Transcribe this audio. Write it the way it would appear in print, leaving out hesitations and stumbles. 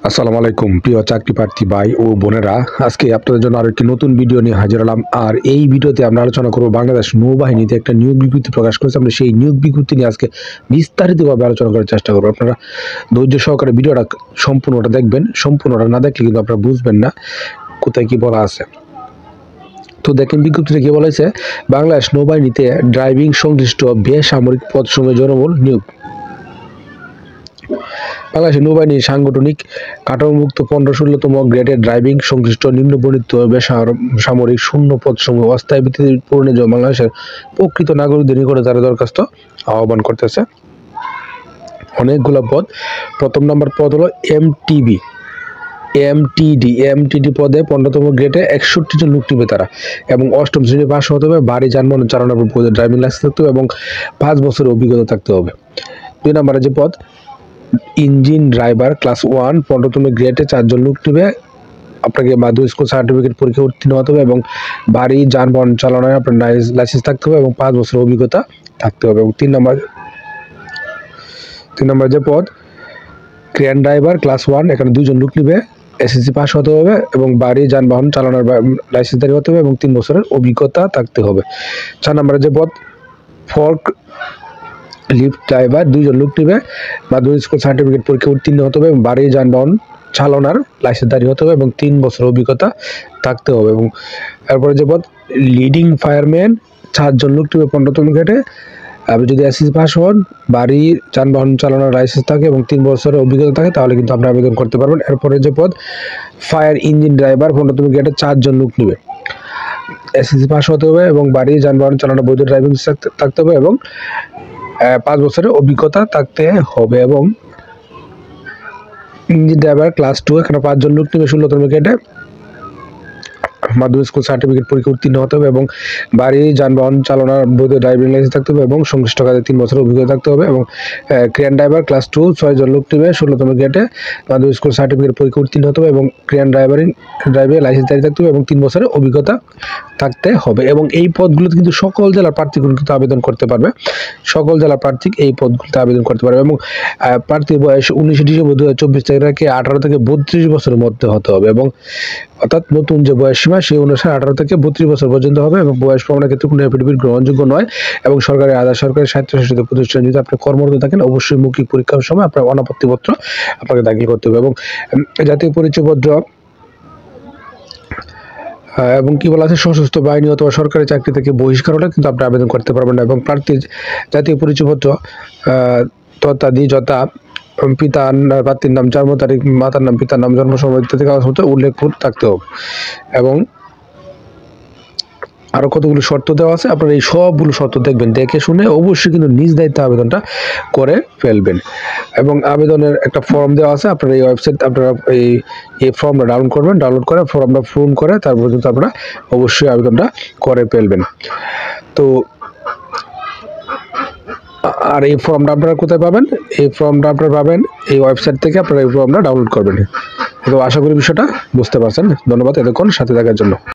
আসসালামু আলাইকুম প্রিয় চাকরি প্রার্থী ভাই ও বোনেরা, আজকে আপনাদের জন্য আরো একটি নতুন ভিডিও নিয়ে হাজির হলাম। আর এই ভিডিওতে আমরা আলোচনা করব বাংলাদেশ নৌবাহিনীতে একটা নিয়োগ বিজ্ঞপ্তি প্রকাশ করেছে। আমরা সেই নিয়োগ বিজ্ঞপ্তি নিয়ে আজকে বিস্তারিতভাবে আলোচনা করার চেষ্টা করবো। আপনারা ধৈর্য সহকারে ভিডিওটা সম্পূর্ণটা দেখবেন। সম্পূর্ণটা না দেখলে কিন্তু আপনারা বুঝবেন না কোথায় কি বলা আছে। তো দেখেন বিজ্ঞপ্তিতে কি বলা হয়েছে, বাংলাদেশ নৌবাহিনীতে ড্রাইভিং সংশ্লিষ্ট বেসামরিক পদসমূহে জনবল নিয়োগ। বাংলাদেশের নৌবাহিনীর সাংগঠনিক কাঠামোভুক্ত 15-16তম গ্রেডের ড্রাইভিং সংশ্লিষ্ট নিম্নবর্ণিত বেসামরিক শূন্য পদসমূহ অস্থায়ী ভিত্তিতে পূরণের জন্য বাংলাদেশের প্রকৃত নাগরিকদের নিকটে তারা দরখাস্ত আহ্বান করতেছে। অনেকগুলো পদ। প্রথম নম্বর পদ হলো এমটিডি পদে 15তম গ্রেডে 61 জন লোক নিবে তারা, এবং 8ম শ্রেণী পাস হতে হবে, ভারী যানবাহন চালানোর পদে ড্রাইভিং লাইসেন্স থাকতে হবে এবং 5 বছরের অভিজ্ঞতা থাকতে হবে। 2 নম্বরে যে পদ ইঞ্জিন ড্রাইভার ক্লাস 1 15তম গ্রেডে 4 জন লোক নিবে। আপনাকে মাধ্যমিক স্কুল সার্টিফিকেট পরীক্ষা উত্তীর্ণ হতে হবে এবং ভারী যানবাহন চালানোর আপনার লাইসেন্স থাকতে হবে এবং 5 বছরের অভিজ্ঞতা থাকতে হবে। এবং 3 নম্বর যে পদ ক্রেন ড্রাইভার ক্লাস 1, এখানে 2 জন লোক নিবে, এসএসসি পাস হতে হবে এবং ভারী যানবাহন চালানোর লাইসেন্সধারী হতে হবে এবং 3 বছরের অভিজ্ঞতা থাকতে হবে। 4 নম্বরে যে পদ ফর্ক লিফট ড্রাইভার, 2 জন লোক নিবে, মাধ্যমিক স্কুল সার্টিফিকেট পরীক্ষা উত্তীর্ণ হতে হবে এবং ভারী যানবাহন চালানোর লাইসেন্সধারী হতে হবে এবং 3 বছর অভিজ্ঞতা থাকতে হবে। এবং এরপরে যে পদ লিডিং ফায়ারম্যান, 4 জন লোক নিবে 15তম গ্রেডে। আপনি যদি এসএসসি পাস হন, ভারী যানবাহন চালানোর লাইসেন্স থাকে এবং 3 বছরের অভিজ্ঞতা থাকে, তাহলে কিন্তু আপনি আবেদন করতে পারবেন। এরপরে যে পদ ফায়ার ইঞ্জিন ড্রাইভার 15তম গ্রেডে 4 জন লোক নিবে, এসএসসি পাস হতে হবে এবং ভারী যানবাহন চালানোর বৈধ ড্রাইভিং থাকতে হবে এবং 5 বছরের অভিজ্ঞতা থাকতে হবে। এবং ইঞ্জিন ড্রাইভার ক্লাস 2, এখানে 5 জন লোক নিবে 16তম গ্রেডে, মাধ্যমিক স্কুল সার্টিফিকেট পরীক্ষা উত্তীর্ণ হতে হবে এবং ভারী যানবাহন চালানোর বৈধ ড্রাইভিং লাইসেন্স থাকতে হবে এবং সংশ্লিষ্ট কাজে 3 বছরের অভিজ্ঞতা থাকতে হবে। এবং ক্রেন ড্রাইভার ক্লাস 2 6 জন লোক নিবে 16তম গ্রেডে, মাধ্যমিক স্কুল সার্টিফিকেট পরীক্ষা উত্তীর্ণ হতে হবে এবং ক্রেন ড্রাইভিং লাইসেন্স থাকতে হবে এবং 3 বছরের অভিজ্ঞতা থাকতে হবে। এবং এই পদগুলোতে কিন্তু সকল জেলার প্রার্থীগুলো কিন্তু আবেদন করতে পারবে। সকল জেলার প্রার্থী এই পদগুলোতে আবেদন করতে পারবে এবং প্রার্থীর বয়স 19 ডিসেম্বর 2024 তারিখে 18 থেকে 32 বছরের মধ্যে হতে হবে। এবং অর্থাৎ নতুন যে বয়স সীমা সেই অনুসারে 18 থেকে 32 বছর পর্যন্ত হবে। এবং বয়স প্রমাণের ক্ষেত্রে কোনো এফিডেভিট গ্রহণযোগ্য নয়। এবং সরকারি আধা সরকারি স্বায়ত্তশাসিত প্রতিষ্ঠান যদি আপনি কর্মরত থাকেন, অবশ্যই মৌখিক পরীক্ষার সময় আপনার অনাপত্তিপত্র আপনাকে দাখিল করতে হবে। এবং জাতীয় পরিচয়পত্র এবং কি বলা আছে, সশস্ত্র বাহিনী অথবা সরকারি চাকরি থেকে বহিষ্কার হলে কিন্তু আপনি আবেদন করতে পারবেন না। এবং প্রার্থীর জাতীয় পরিচয়পত্র তথ্যাদি যথা প্রার্থীর নাম, জন্ম তারিখ, মাতার নাম, পিতার নাম, জন্ম সময় ইত্যাদি কাগজপত্রে উল্লেখ থাকতে হবে। এবং আরো কতগুলো শর্ত দেওয়া আছে, আপনারা এই সবগুলো শর্ত দেখবেন, দেখে শুনে অবশ্যই কিন্তু নিজ দায়িত্বে আবেদনটা করে ফেলবেন। এবং আবেদনের একটা ফর্ম দেওয়া আছে, আপনারা এই ওয়েবসাইট আপনারা এই ফর্মটা ডাউনলোড করবেন, ডাউনলোড করে ফর্মটা পূরণ করে তারপর কিন্তু আপনারা অবশ্যই আবেদনটা করে ফেলবেন। তো আর এই ফর্মটা আপনারা কোথায় পাবেন? এই ফর্মটা আপনারা পাবেন এই ওয়েবসাইট থেকে, আপনারা এই ফর্মটা ডাউনলোড করবেন। তো আশা করি বিষয়টা বুঝতে পারছেন। ধন্যবাদ এতক্ষণ সাথে থাকার জন্য।